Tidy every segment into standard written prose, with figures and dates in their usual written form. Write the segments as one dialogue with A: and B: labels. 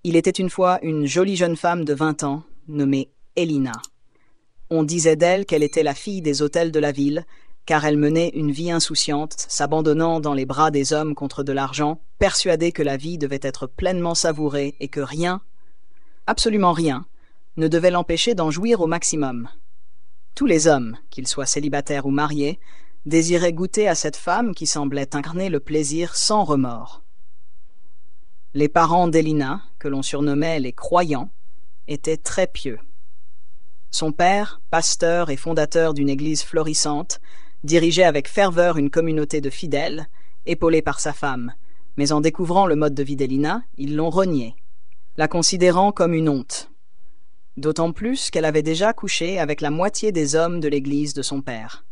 A: Il était une fois une jolie jeune femme de 20 ans, nommée Elina. On disait d'elle qu'elle était la fille des hôtels de la ville, car elle menait une vie insouciante, s'abandonnant dans les bras des hommes contre de l'argent, persuadée que la vie devait être pleinement savourée et que rien, absolument rien, ne devait l'empêcher d'en jouir au maximum. Tous les hommes, qu'ils soient célibataires ou mariés, désiraient goûter à cette femme qui semblait incarner le plaisir sans remords. Les parents d'Elina, que l'on surnommait les croyants, étaient très pieux. Son père, pasteur et fondateur d'une église florissante, dirigeait avec ferveur une communauté de fidèles, épaulée par sa femme, mais en découvrant le mode de vie d'Elina, ils l'ont reniée, la considérant comme une honte. D'autant plus qu'elle avait déjà couché avec la moitié des hommes de l'église de son père.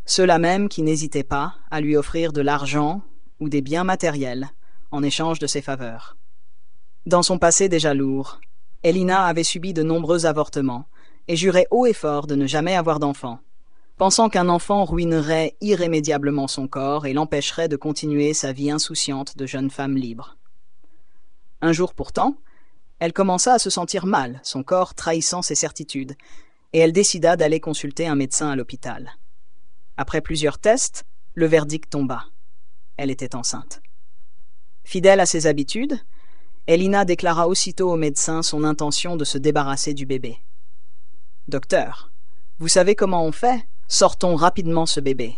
A: Ceux-là même qui n'hésitaient pas à lui offrir de l'argent ou des biens matériels en échange de ses faveurs. Dans son passé déjà lourd, Elina avait subi de nombreux avortements et jurait haut et fort de ne jamais avoir d'enfant, pensant qu'un enfant ruinerait irrémédiablement son corps et l'empêcherait de continuer sa vie insouciante de jeune femme libre. Un jour pourtant, elle commença à se sentir mal, son corps trahissant ses certitudes, et elle décida d'aller consulter un médecin à l'hôpital. Après plusieurs tests, le verdict tomba. Elle était enceinte. Fidèle à ses habitudes, Elina déclara aussitôt au médecin son intention de se débarrasser du bébé. « Docteur, vous savez comment on fait? Sortons rapidement ce bébé. »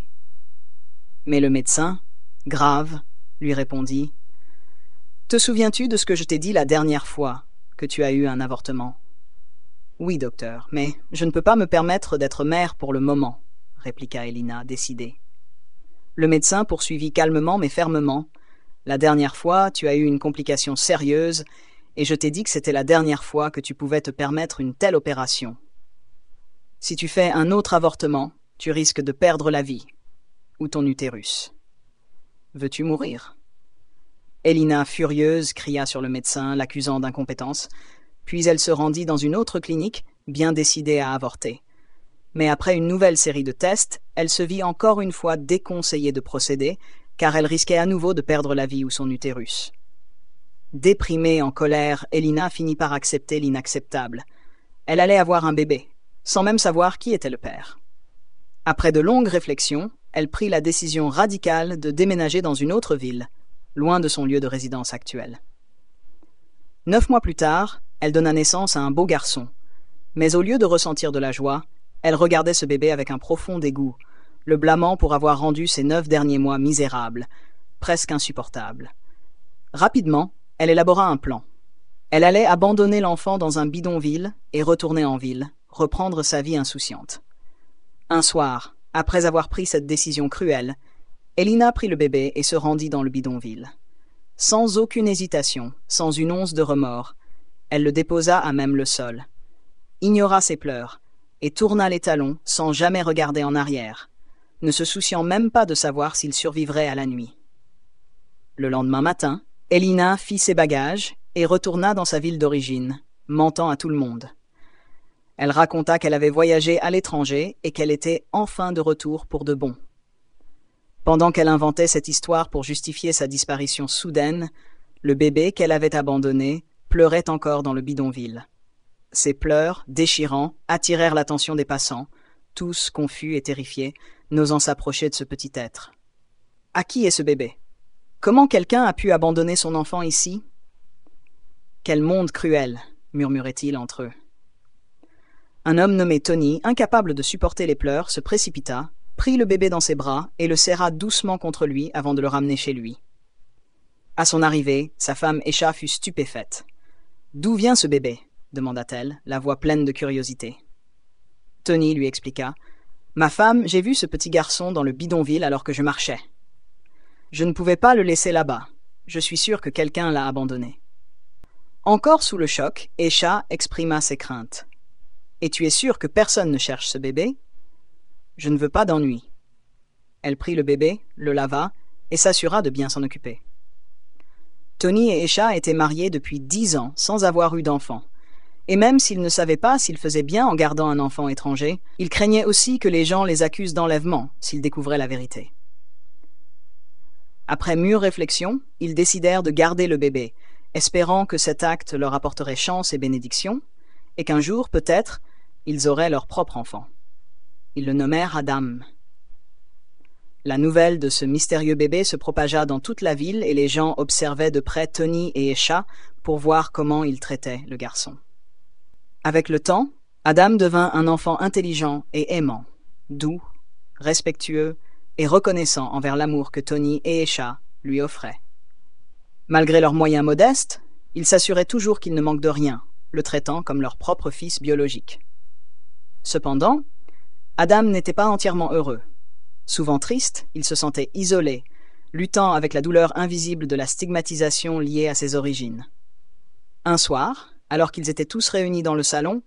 A: Mais le médecin, grave, lui répondit « Te souviens-tu de ce que je t'ai dit la dernière fois que tu as eu un avortement? »« Oui, docteur, mais je ne peux pas me permettre d'être mère pour le moment, » répliqua Elina, décidée. Le médecin poursuivit calmement mais fermement. « La dernière fois, tu as eu une complication sérieuse et je t'ai dit que c'était la dernière fois que tu pouvais te permettre une telle opération. Si tu fais un autre avortement, tu risques de perdre la vie, ou ton utérus. Veux-tu mourir ?» Elina, furieuse, cria sur le médecin, l'accusant d'incompétence, puis elle se rendit dans une autre clinique, bien décidée à avorter. Mais après une nouvelle série de tests, elle se vit encore une fois déconseillée de procéder, car elle risquait à nouveau de perdre la vie ou son utérus. Déprimée, en colère, Elina finit par accepter l'inacceptable. Elle allait avoir un bébé, sans même savoir qui était le père. Après de longues réflexions, elle prit la décision radicale de déménager dans une autre ville, loin de son lieu de résidence actuel. 9 mois plus tard, elle donna naissance à un beau garçon. Mais au lieu de ressentir de la joie, elle regardait ce bébé avec un profond dégoût, le blâmant pour avoir rendu ses 9 derniers mois misérables, presque insupportables. Rapidement, elle élabora un plan. Elle allait abandonner l'enfant dans un bidonville et retourner en ville, reprendre sa vie insouciante. Un soir, après avoir pris cette décision cruelle, Elina prit le bébé et se rendit dans le bidonville. Sans aucune hésitation, sans une once de remords, elle le déposa à même le sol, ignora ses pleurs et tourna les talons sans jamais regarder en arrière, ne se souciant même pas de savoir s'il survivrait à la nuit. Le lendemain matin, Elina fit ses bagages et retourna dans sa ville d'origine, mentant à tout le monde. Elle raconta qu'elle avait voyagé à l'étranger et qu'elle était enfin de retour pour de bon. Pendant qu'elle inventait cette histoire pour justifier sa disparition soudaine, le bébé qu'elle avait abandonné pleurait encore dans le bidonville. Ses pleurs, déchirants, attirèrent l'attention des passants, tous confus et terrifiés, n'osant s'approcher de ce petit être. « À qui est ce bébé? Comment quelqu'un a pu abandonner son enfant ici? »« Quel monde cruel !» murmuraient-ils entre eux. Un homme nommé Tony, incapable de supporter les pleurs, se précipita, prit le bébé dans ses bras et le serra doucement contre lui avant de le ramener chez lui. À son arrivée, sa femme Esha fut stupéfaite. « D'où vient ce bébé ?» demanda-t-elle, la voix pleine de curiosité. Tony lui expliqua. « Ma femme, j'ai vu ce petit garçon dans le bidonville alors que je marchais. Je ne pouvais pas le laisser là-bas. Je suis sûre que quelqu'un l'a abandonné. » Encore sous le choc, Esha exprima ses craintes. « Et tu es sûre que personne ne cherche ce bébé? Je ne veux pas d'ennui. » Elle prit le bébé, le lava et s'assura de bien s'en occuper. Tony et Esha étaient mariés depuis 10 ans sans avoir eu d'enfant. Et même s'ils ne savaient pas s'ils faisaient bien en gardant un enfant étranger, ils craignaient aussi que les gens les accusent d'enlèvement s'ils découvraient la vérité. Après mûre réflexion, ils décidèrent de garder le bébé espérant que cet acte leur apporterait chance et bénédiction, et qu'un jour, peut-être, ils auraient leur propre enfant. Ils le nommèrent Adam. La nouvelle de ce mystérieux bébé se propagea dans toute la ville et les gens observaient de près Tony et Esha pour voir comment ils traitaient le garçon. Avec le temps, Adam devint un enfant intelligent et aimant, doux, respectueux et reconnaissant envers l'amour que Tony et Esha lui offraient. Malgré leurs moyens modestes, ils s'assuraient toujours qu'il ne manque de rien, le traitant comme leur propre fils biologique. Cependant, Adam n'était pas entièrement heureux. Souvent triste, il se sentait isolé, luttant avec la douleur invisible de la stigmatisation liée à ses origines. Un soir, alors qu'ils étaient tous réunis dans le salon,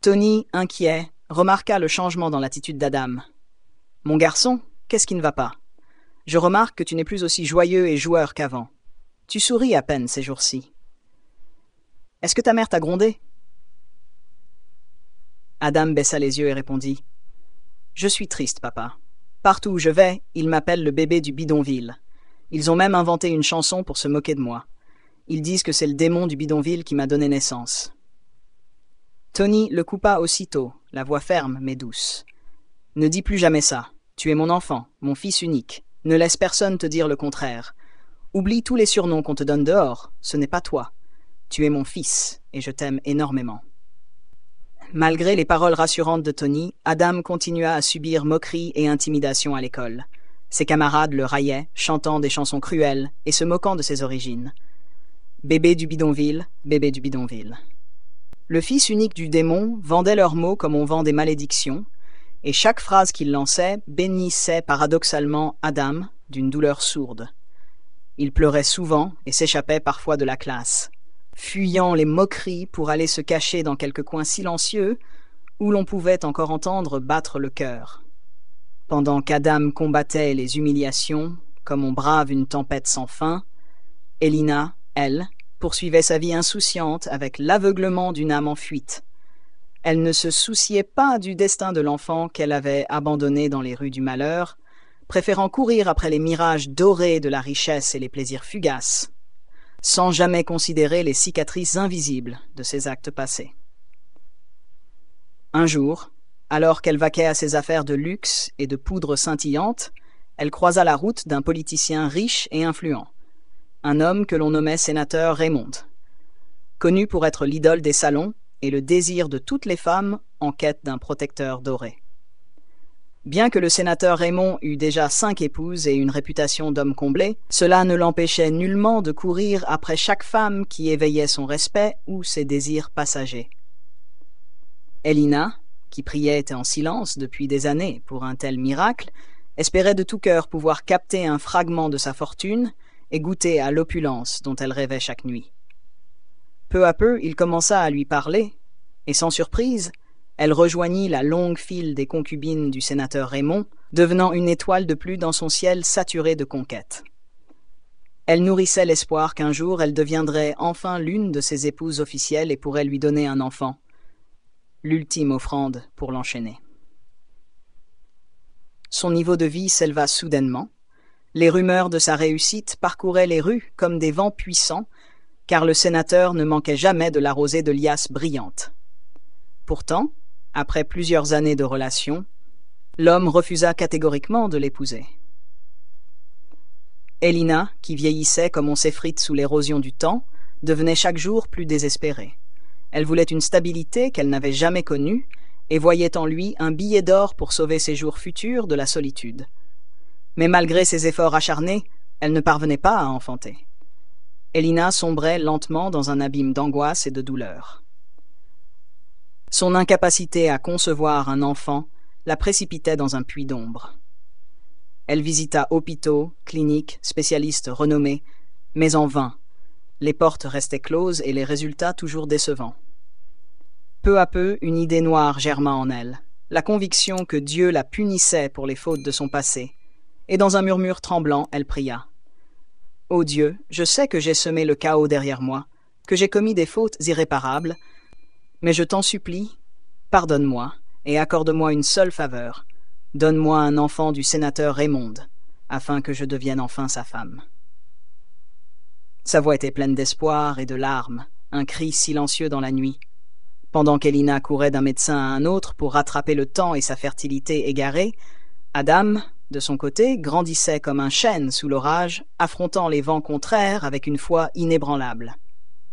A: Tony, inquiet, remarqua le changement dans l'attitude d'Adam. « Mon garçon, qu'est-ce qui ne va pas? Je remarque que tu n'es plus aussi joyeux et joueur qu'avant. Tu souris à peine ces jours-ci. Est-ce que ta mère t'a grondé? » Adam baissa les yeux et répondit « Je suis triste, papa. Partout où je vais, ils m'appellent le bébé du bidonville. Ils ont même inventé une chanson pour se moquer de moi. Ils disent que c'est le démon du bidonville qui m'a donné naissance. » Tony le coupa aussitôt, la voix ferme mais douce. « Ne dis plus jamais ça. Tu es mon enfant, mon fils unique. Ne laisse personne te dire le contraire. Oublie tous les surnoms qu'on te donne dehors. Ce n'est pas toi. Tu es mon fils, et je t'aime énormément. » Malgré les paroles rassurantes de Tony, Adam continua à subir moqueries et intimidations à l'école. Ses camarades le raillaient, chantant des chansons cruelles et se moquant de ses origines. Bébé du bidonville, bébé du bidonville. Le fils unique du démon vendait leurs mots comme on vend des malédictions, et chaque phrase qu'il lançait bénissait paradoxalement Adam d'une douleur sourde. Il pleurait souvent et s'échappait parfois de la classe, fuyant les moqueries pour aller se cacher dans quelque coin silencieux où l'on pouvait encore entendre battre le cœur. Pendant qu'Adam combattait les humiliations, comme on brave une tempête sans fin, Elina, elle, poursuivait sa vie insouciante avec l'aveuglement d'une âme en fuite. Elle ne se souciait pas du destin de l'enfant qu'elle avait abandonné dans les rues du malheur, préférant courir après les mirages dorés de la richesse et les plaisirs fugaces, sans jamais considérer les cicatrices invisibles de ses actes passés. Un jour, alors qu'elle vaquait à ses affaires de luxe et de poudre scintillante, elle croisa la route d'un politicien riche et influent, un homme que l'on nommait sénateur Raymond, connu pour être l'idole des salons et le désir de toutes les femmes en quête d'un protecteur doré. Bien que le sénateur Raymond eût déjà 5 épouses et une réputation d'homme comblé, cela ne l'empêchait nullement de courir après chaque femme qui éveillait son respect ou ses désirs passagers. Elina, qui priait en silence depuis des années pour un tel miracle, espérait de tout cœur pouvoir capter un fragment de sa fortune et goûter à l'opulence dont elle rêvait chaque nuit. Peu à peu, il commença à lui parler, et sans surprise, elle rejoignit la longue file des concubines du sénateur Raymond, devenant une étoile de plus dans son ciel saturé de conquêtes. Elle nourrissait l'espoir qu'un jour elle deviendrait enfin l'une de ses épouses officielles et pourrait lui donner un enfant, l'ultime offrande pour l'enchaîner. Son niveau de vie s'éleva soudainement. Les rumeurs de sa réussite parcouraient les rues comme des vents puissants, car le sénateur ne manquait jamais de l'arroser de liasses brillantes. Pourtant, après plusieurs années de relations, l'homme refusa catégoriquement de l'épouser. Elina, qui vieillissait comme on s'effrite sous l'érosion du temps, devenait chaque jour plus désespérée. Elle voulait une stabilité qu'elle n'avait jamais connue et voyait en lui un billet d'or pour sauver ses jours futurs de la solitude. Mais malgré ses efforts acharnés, elle ne parvenait pas à enfanter. Elina sombrait lentement dans un abîme d'angoisse et de douleur. Son incapacité à concevoir un enfant la précipitait dans un puits d'ombre. Elle visita hôpitaux, cliniques, spécialistes renommés, mais en vain. Les portes restaient closes et les résultats toujours décevants. Peu à peu, une idée noire germa en elle, la conviction que Dieu la punissait pour les fautes de son passé, et dans un murmure tremblant, elle pria. « Ô Dieu, je sais que j'ai semé le chaos derrière moi, que j'ai commis des fautes irréparables, mais je t'en supplie, pardonne-moi et accorde-moi une seule faveur. Donne-moi un enfant du sénateur Raymond, afin que je devienne enfin sa femme. » Sa voix était pleine d'espoir et de larmes, un cri silencieux dans la nuit. Pendant qu'Elina courait d'un médecin à un autre pour rattraper le temps et sa fertilité égarée, Adam, de son côté, grandissait comme un chêne sous l'orage, affrontant les vents contraires avec une foi inébranlable.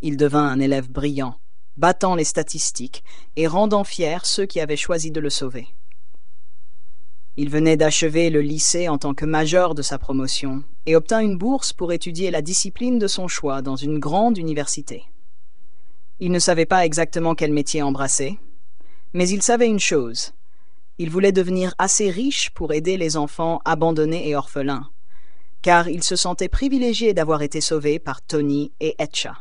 A: Il devint un élève brillant, battant les statistiques et rendant fiers ceux qui avaient choisi de le sauver. Il venait d'achever le lycée en tant que major de sa promotion et obtint une bourse pour étudier la discipline de son choix dans une grande université. Il ne savait pas exactement quel métier embrasser, mais il savait une chose. Il voulait devenir assez riche pour aider les enfants abandonnés et orphelins, car il se sentait privilégié d'avoir été sauvé par Tony et Etcha,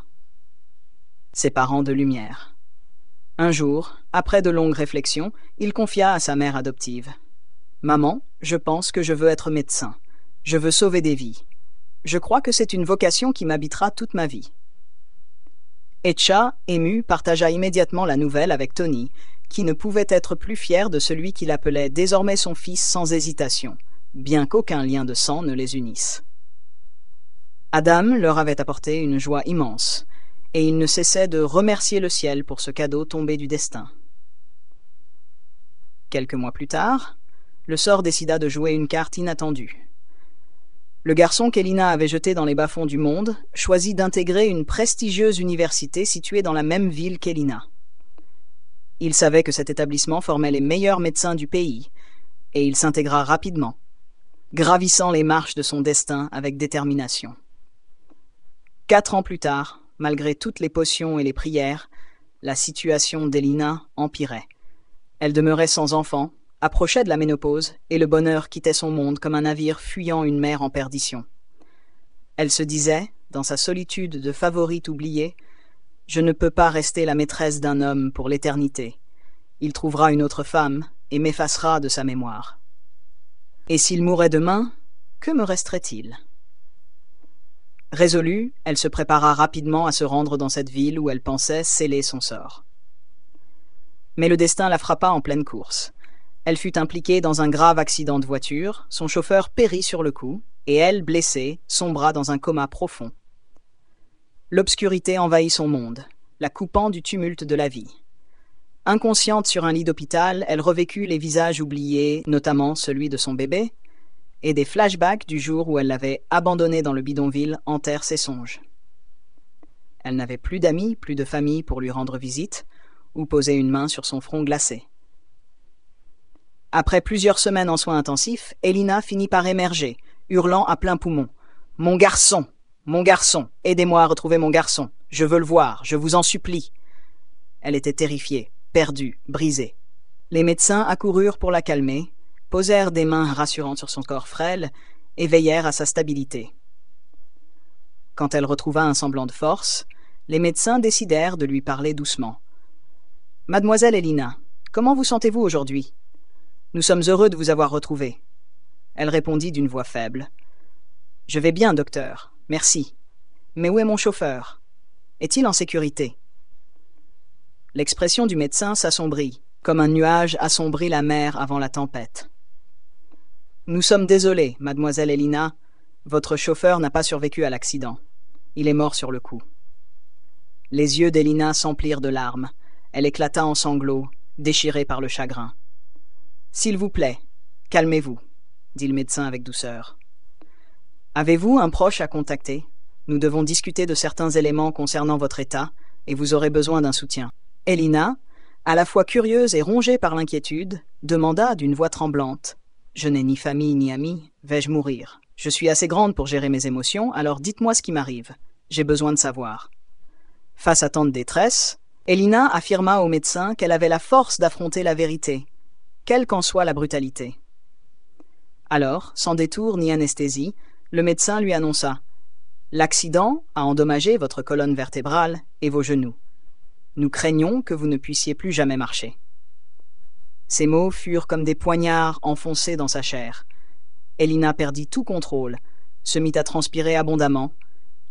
A: ses parents de lumière. Un jour, après de longues réflexions, il confia à sa mère adoptive. « Maman, je pense que je veux être médecin. Je veux sauver des vies. Je crois que c'est une vocation qui m'habitera toute ma vie. » Etcha, ému, partagea immédiatement la nouvelle avec Tony, qui ne pouvait être plus fier de celui qu'il appelait désormais son fils sans hésitation, bien qu'aucun lien de sang ne les unisse. Adam leur avait apporté une joie immense, et il ne cessait de remercier le ciel pour ce cadeau tombé du destin. Quelques mois plus tard, le sort décida de jouer une carte inattendue. Le garçon qu'Elina avait jeté dans les bas-fonds du monde choisit d'intégrer une prestigieuse université située dans la même ville qu'Elina. Il savait que cet établissement formait les meilleurs médecins du pays, et il s'intégra rapidement, gravissant les marches de son destin avec détermination. 4 ans plus tard, malgré toutes les potions et les prières, la situation d'Elina empirait. Elle demeurait sans enfant, approchait de la ménopause, et le bonheur quittait son monde comme un navire fuyant une mer en perdition. Elle se disait, dans sa solitude de favorite oubliée, « Je ne peux pas rester la maîtresse d'un homme pour l'éternité. Il trouvera une autre femme et m'effacera de sa mémoire. Et s'il mourait demain, que me resterait-il » Résolue, elle se prépara rapidement à se rendre dans cette ville où elle pensait sceller son sort. Mais le destin la frappa en pleine course. Elle fut impliquée dans un grave accident de voiture, son chauffeur périt sur le coup, et elle, blessée, sombra dans un coma profond. L'obscurité envahit son monde, la coupant du tumulte de la vie. Inconsciente sur un lit d'hôpital, elle revécut les visages oubliés, notamment celui de son bébé, et des flashbacks du jour où elle l'avait abandonné dans le bidonville hantèrent ses songes. Elle n'avait plus d'amis, plus de famille pour lui rendre visite, ou poser une main sur son front glacé. Après plusieurs semaines en soins intensifs, Elina finit par émerger, hurlant à plein poumon. « Mon garçon! Mon garçon! Aidez-moi à retrouver mon garçon! Je veux le voir, je vous en supplie !» Elle était terrifiée, perdue, brisée. Les médecins accoururent pour la calmer, posèrent des mains rassurantes sur son corps frêle et veillèrent à sa stabilité. Quand elle retrouva un semblant de force, les médecins décidèrent de lui parler doucement. « Mademoiselle Elina, comment vous sentez-vous aujourd'hui ? Nous sommes heureux de vous avoir retrouvée. » Elle répondit d'une voix faible. « Je vais bien, docteur, merci. Mais où est mon chauffeur? Est-il en sécurité ?» L'expression du médecin s'assombrit, comme un nuage assombrit la mer avant la tempête. « Nous sommes désolés, mademoiselle Elina. Votre chauffeur n'a pas survécu à l'accident. Il est mort sur le coup. » Les yeux d'Elina s'emplirent de larmes. Elle éclata en sanglots, déchirée par le chagrin. « S'il vous plaît, calmez-vous, » dit le médecin avec douceur. « Avez-vous un proche à contacter? Nous devons discuter de certains éléments concernant votre état, et vous aurez besoin d'un soutien. » Elina, à la fois curieuse et rongée par l'inquiétude, demanda d'une voix tremblante. « Je n'ai ni famille ni amis, vais-je mourir? Je suis assez grande pour gérer mes émotions, alors dites-moi ce qui m'arrive. J'ai besoin de savoir. » Face à tant de détresse, Elina affirma au médecin qu'elle avait la force d'affronter la vérité, quelle qu'en soit la brutalité. Alors, sans détour ni anesthésie, le médecin lui annonça « L'accident a endommagé votre colonne vertébrale et vos genoux. Nous craignons que vous ne puissiez plus jamais marcher. » Ces mots furent comme des poignards enfoncés dans sa chair. Elina perdit tout contrôle, se mit à transpirer abondamment,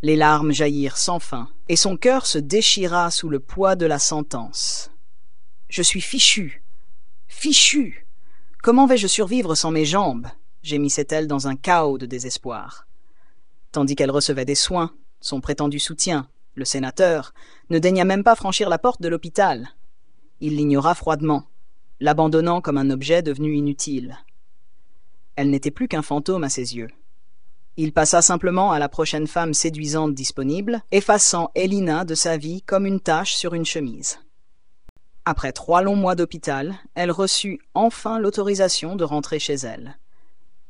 A: les larmes jaillirent sans fin, et son cœur se déchira sous le poids de la sentence. « Je suis fichue! Fichue! Comment vais-je survivre sans mes jambes ?» gémissait-elle dans un chaos de désespoir. Tandis qu'elle recevait des soins, son prétendu soutien, le sénateur, ne daigna même pas franchir la porte de l'hôpital. Il l'ignora froidement, l'abandonnant comme un objet devenu inutile. Elle n'était plus qu'un fantôme à ses yeux. Il passa simplement à la prochaine femme séduisante disponible, effaçant Elina de sa vie comme une tache sur une chemise. Après 3 longs mois d'hôpital, elle reçut enfin l'autorisation de rentrer chez elle.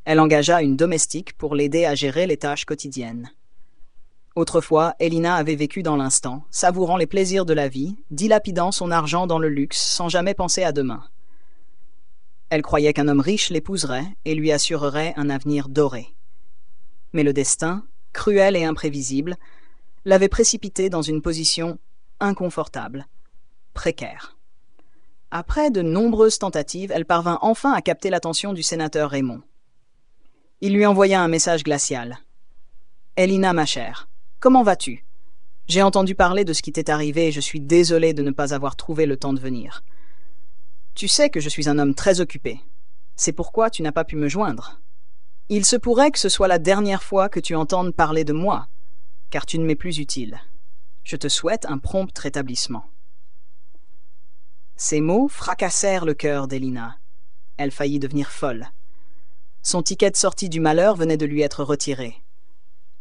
A: Elle engagea une domestique pour l'aider à gérer les tâches quotidiennes. Autrefois, Elina avait vécu dans l'instant, savourant les plaisirs de la vie, dilapidant son argent dans le luxe sans jamais penser à demain. Elle croyait qu'un homme riche l'épouserait et lui assurerait un avenir doré. Mais le destin, cruel et imprévisible, l'avait précipitée dans une position inconfortable, précaire. Après de nombreuses tentatives, elle parvint enfin à capter l'attention du sénateur Raymond. Il lui envoya un message glacial. « Elina, ma chère, comment vas-tu? J'ai entendu parler de ce qui t'est arrivé et je suis désolé de ne pas avoir trouvé le temps de venir. Tu sais que je suis un homme très occupé. C'est pourquoi tu n'as pas pu me joindre. Il se pourrait que ce soit la dernière fois que tu entendes parler de moi, car tu ne m'es plus utile. Je te souhaite un prompt rétablissement. » Ces mots fracassèrent le cœur d'Elina. Elle faillit devenir folle. Son ticket de sortie du malheur venait de lui être retiré.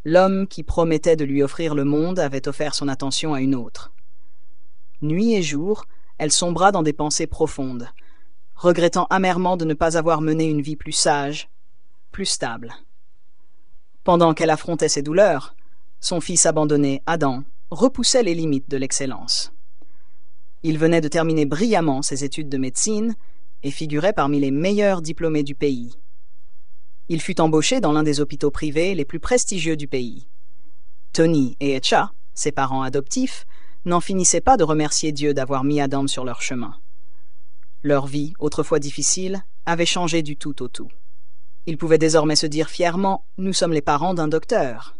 A: L'homme qui promettait de lui offrir le monde avait offert son attention à une autre. Nuit et jour, elle sombra dans des pensées profondes, regrettant amèrement de ne pas avoir mené une vie plus sage, plus stable. Pendant qu'elle affrontait ses douleurs, son fils abandonné, Adam, repoussait les limites de l'excellence. Il venait de terminer brillamment ses études de médecine et figurait parmi les meilleurs diplômés du pays. Il fut embauché dans l'un des hôpitaux privés les plus prestigieux du pays. Tony et Etcha, ses parents adoptifs, n'en finissaient pas de remercier Dieu d'avoir mis Adam sur leur chemin. Leur vie, autrefois difficile, avait changé du tout au tout. Ils pouvaient désormais se dire fièrement « Nous sommes les parents d'un docteur ».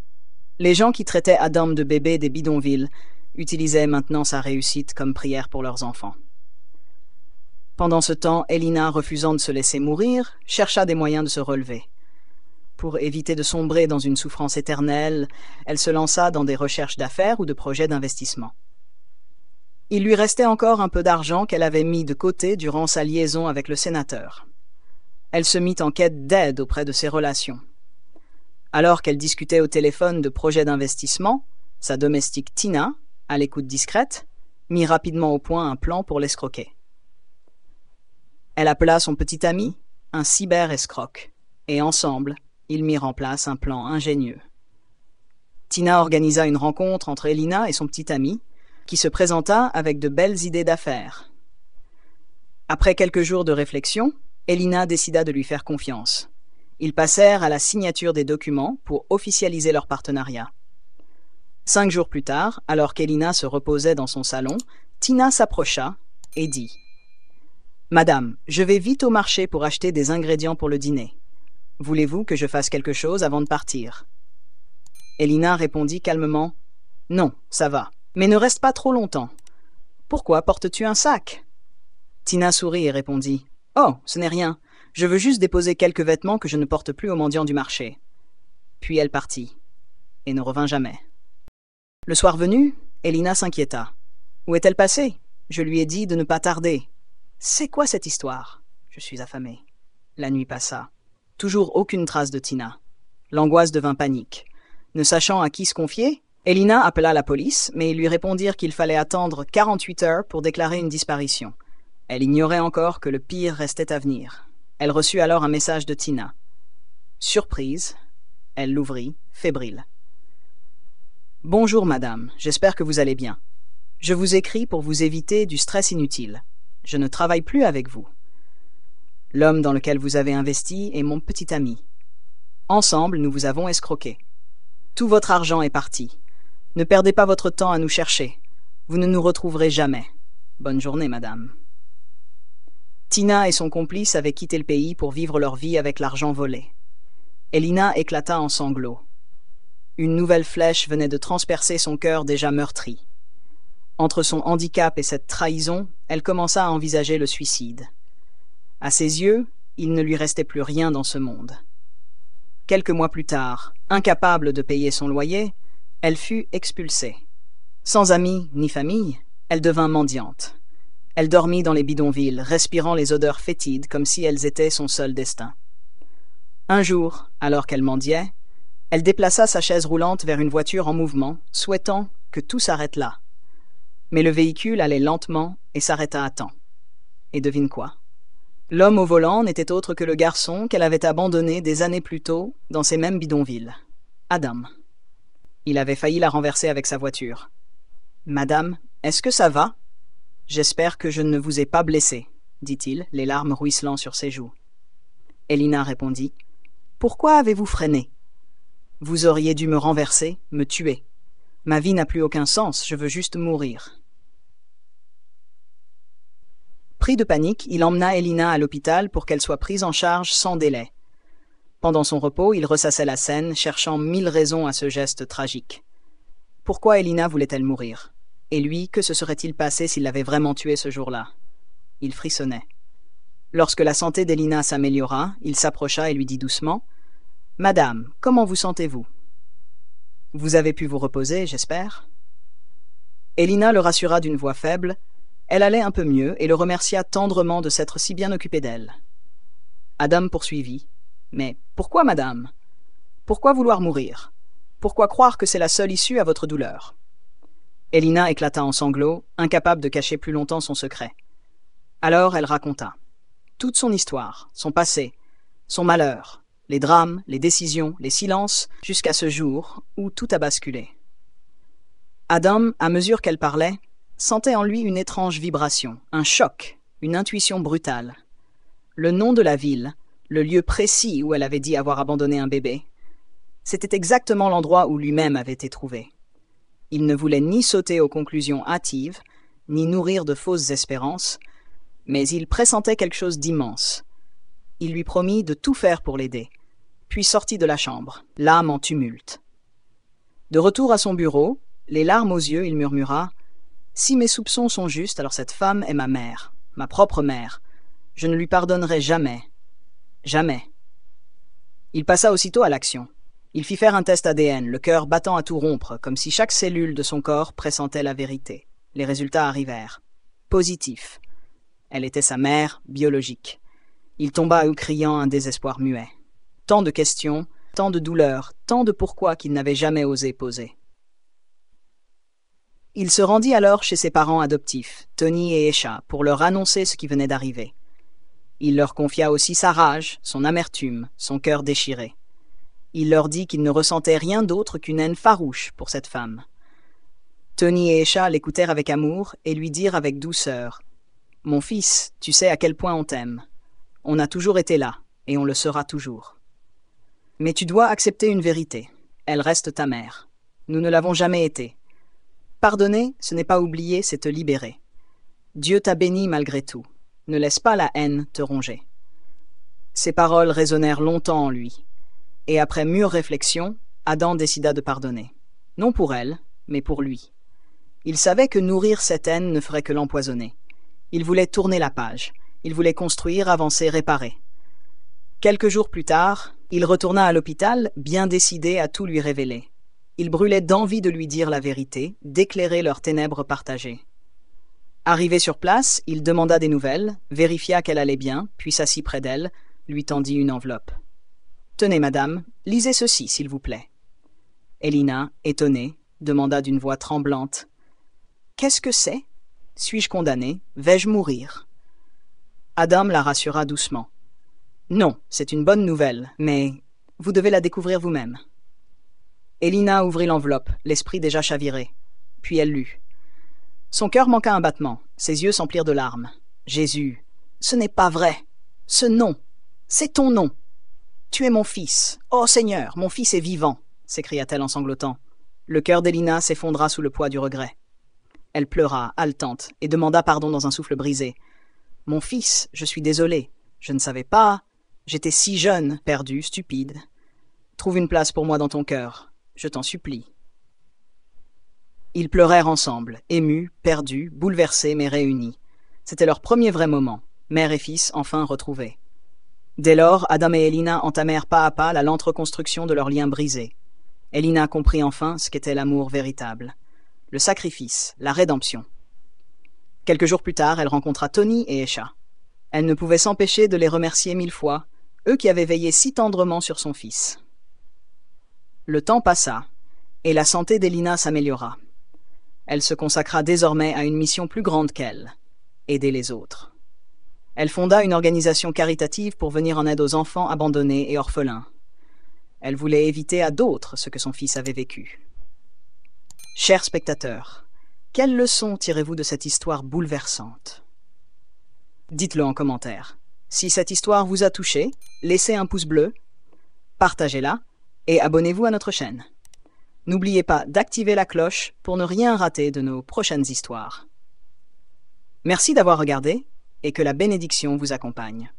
A: Les gens qui traitaient Adam de bébé des bidonvilles utilisaient maintenant sa réussite comme prière pour leurs enfants. Pendant ce temps, Elina, refusant de se laisser mourir, chercha des moyens de se relever. Pour éviter de sombrer dans une souffrance éternelle, elle se lança dans des recherches d'affaires ou de projets d'investissement. Il lui restait encore un peu d'argent qu'elle avait mis de côté durant sa liaison avec le sénateur. Elle se mit en quête d'aide auprès de ses relations. Alors qu'elle discutait au téléphone de projets d'investissement, sa domestique Tina, à l'écoute discrète, mit rapidement au point un plan pour l'escroquer. Elle appela son petit ami un cyber-escroc, et ensemble, ils mirent en place un plan ingénieux. Tina organisa une rencontre entre Elina et son petit ami, qui se présenta avec de belles idées d'affaires. Après quelques jours de réflexion, Elina décida de lui faire confiance. Ils passèrent à la signature des documents pour officialiser leur partenariat. 5 jours plus tard, alors qu'Elina se reposait dans son salon, Tina s'approcha et dit « Madame, je vais vite au marché pour acheter des ingrédients pour le dîner. Voulez-vous que je fasse quelque chose avant de partir ?» Elina répondit calmement « Non, ça va, mais ne reste pas trop longtemps. Pourquoi portes-tu un sac ?» Tina sourit et répondit « Oh, ce n'est rien. Je veux juste déposer quelques vêtements que je ne porte plus aux mendiants du marché. » Puis elle partit, et ne revint jamais. Le soir venu, Elina s'inquiéta. « Où est-elle passée ? Je lui ai dit de ne pas tarder. »« C'est quoi cette histoire ? Je suis affamée. » La nuit passa. Toujours aucune trace de Tina. L'angoisse devint panique. Ne sachant à qui se confier, Elina appela la police, mais ils lui répondirent qu'il fallait attendre 48 heures pour déclarer une disparition. Elle ignorait encore que le pire restait à venir. Elle reçut alors un message de Tina. Surprise, elle l'ouvrit, fébrile. « Bonjour madame, j'espère que vous allez bien. Je vous écris pour vous éviter du stress inutile. Je ne travaille plus avec vous. L'homme dans lequel vous avez investi est mon petit ami. Ensemble, nous vous avons escroqué. Tout votre argent est parti. Ne perdez pas votre temps à nous chercher. Vous ne nous retrouverez jamais. Bonne journée, madame. » Tina et son complice avaient quitté le pays pour vivre leur vie avec l'argent volé. Elina éclata en sanglots. Une nouvelle flèche venait de transpercer son cœur déjà meurtri. Entre son handicap et cette trahison, elle commença à envisager le suicide. À ses yeux, il ne lui restait plus rien dans ce monde. Quelques mois plus tard, incapable de payer son loyer, Elle fut expulsée. Sans amis ni famille, elle devint mendiante. Elle dormit dans les bidonvilles, respirant les odeurs fétides comme si elles étaient son seul destin. Un jour, alors qu'elle mendiait, elle déplaça sa chaise roulante vers une voiture en mouvement, souhaitant que tout s'arrête là. Mais le véhicule allait lentement et s'arrêta à temps. Et devine quoi? L'homme au volant n'était autre que le garçon qu'elle avait abandonné des années plus tôt dans ces mêmes bidonvilles. Adam. Il avait failli la renverser avec sa voiture. « Madame, est-ce que ça va? J'espère que je ne vous ai pas blessée, dit-il, les larmes ruisselant sur ses joues. Elina répondit. « Pourquoi avez-vous freiné? Vous auriez dû me renverser, me tuer. Ma vie n'a plus aucun sens, je veux juste mourir. » Pris de panique, il emmena Elina à l'hôpital pour qu'elle soit prise en charge sans délai. Pendant son repos, il ressassait la scène, cherchant 1000 raisons à ce geste tragique. Pourquoi Elina voulait-elle mourir? Et lui, que se serait-il passé s'il l'avait vraiment tuée ce jour-là? Il frissonnait. Lorsque la santé d'Elina s'améliora, il s'approcha et lui dit doucement « Madame, comment vous sentez-vous? Vous avez pu vous reposer, j'espère ?» Elina le rassura d'une voix faible. Elle allait un peu mieux et le remercia tendrement de s'être si bien occupé d'elle. Adam poursuivit. « Mais pourquoi, madame? Pourquoi vouloir mourir? Pourquoi croire que c'est la seule issue à votre douleur ?» Elina éclata en sanglots, incapable de cacher plus longtemps son secret. Alors elle raconta. Toute son histoire, son passé, son malheur, les drames, les décisions, les silences, jusqu'à ce jour où tout a basculé. Adam, à mesure qu'elle parlait, sentait en lui une étrange vibration, un choc, une intuition brutale. Le nom de la ville, le lieu précis où elle avait dit avoir abandonné un bébé, c'était exactement l'endroit où lui-même avait été trouvé. Il ne voulait ni sauter aux conclusions hâtives, ni nourrir de fausses espérances, mais il pressentait quelque chose d'immense. Il lui promit de tout faire pour l'aider, puis sortit de la chambre, l'âme en tumulte. De retour à son bureau, les larmes aux yeux, il murmura « Si mes soupçons sont justes, alors cette femme est ma mère, ma propre mère. Je ne lui pardonnerai jamais. Jamais. » Il passa aussitôt à l'action. Il fit faire un test ADN, le cœur battant à tout rompre, comme si chaque cellule de son corps pressentait la vérité. Les résultats arrivèrent. Positifs. Elle était sa mère biologique. Il tomba à eux criant un désespoir muet. Tant de questions, tant de douleurs, tant de pourquoi qu'il n'avait jamais osé poser. Il se rendit alors chez ses parents adoptifs, Tony et Esha, pour leur annoncer ce qui venait d'arriver. Il leur confia aussi sa rage, son amertume, son cœur déchiré. Il leur dit qu'il ne ressentait rien d'autre qu'une haine farouche pour cette femme. Tony et Esha l'écoutèrent avec amour et lui dirent avec douceur « Mon fils, tu sais à quel point on t'aime. On a toujours été là, et on le sera toujours. Mais tu dois accepter une vérité. Elle reste ta mère. Nous ne l'avons jamais été. Pardonner, ce n'est pas oublier, c'est te libérer. Dieu t'a béni malgré tout. Ne laisse pas la haine te ronger. » Ces paroles résonnèrent longtemps en lui. Et après mûre réflexion, Adam décida de pardonner. Non pour elle, mais pour lui. Il savait que nourrir cette haine ne ferait que l'empoisonner. Il voulait tourner la page. Il voulait construire, avancer, réparer. Quelques jours plus tard, il retourna à l'hôpital, bien décidé à tout lui révéler. Il brûlait d'envie de lui dire la vérité, d'éclairer leurs ténèbres partagées. Arrivé sur place, il demanda des nouvelles, vérifia qu'elle allait bien, puis s'assit près d'elle, lui tendit une enveloppe. « Tenez, madame, lisez ceci, s'il vous plaît. » Elina, étonnée, demanda d'une voix tremblante. « Qu'est-ce que c'est? Suis-je condamnée? Vais-je mourir? » Adam la rassura doucement. « Non, c'est une bonne nouvelle, mais vous devez la découvrir vous-même. » Elina ouvrit l'enveloppe, l'esprit déjà chaviré. Puis elle lut. Son cœur manqua un battement, ses yeux s'emplirent de larmes. « Jésus, ce n'est pas vrai. Ce nom, c'est ton nom. Tu es mon fils. Oh Seigneur, mon fils est vivant, » s'écria-t-elle en sanglotant. Le cœur d'Elina s'effondra sous le poids du regret. Elle pleura, haletante, et demanda pardon dans un souffle brisé. « Mon fils, je suis désolée. Je ne savais pas. J'étais si jeune, perdue, stupide. Trouve une place pour moi dans ton cœur. Je t'en supplie. » Ils pleurèrent ensemble, émus, perdus, bouleversés mais réunis. C'était leur premier vrai moment, mère et fils enfin retrouvés. Dès lors, Adam et Elina entamèrent pas à pas la lente reconstruction de leur lien brisé. Elina comprit enfin ce qu'était l'amour véritable. Le sacrifice, la rédemption. Quelques jours plus tard, elle rencontra Tony et Esha. Elle ne pouvait s'empêcher de les remercier 1000 fois, eux qui avaient veillé si tendrement sur son fils. Le temps passa, et la santé d'Elina s'améliora. Elle se consacra désormais à une mission plus grande qu'elle, aider les autres. Elle fonda une organisation caritative pour venir en aide aux enfants abandonnés et orphelins. Elle voulait éviter à d'autres ce que son fils avait vécu. Chers spectateurs, quelle leçon tirez-vous de cette histoire bouleversante? Dites-le en commentaire. Si cette histoire vous a touché, laissez un pouce bleu, partagez-la et abonnez-vous à notre chaîne. N'oubliez pas d'activer la cloche pour ne rien rater de nos prochaines histoires. Merci d'avoir regardé et que la bénédiction vous accompagne.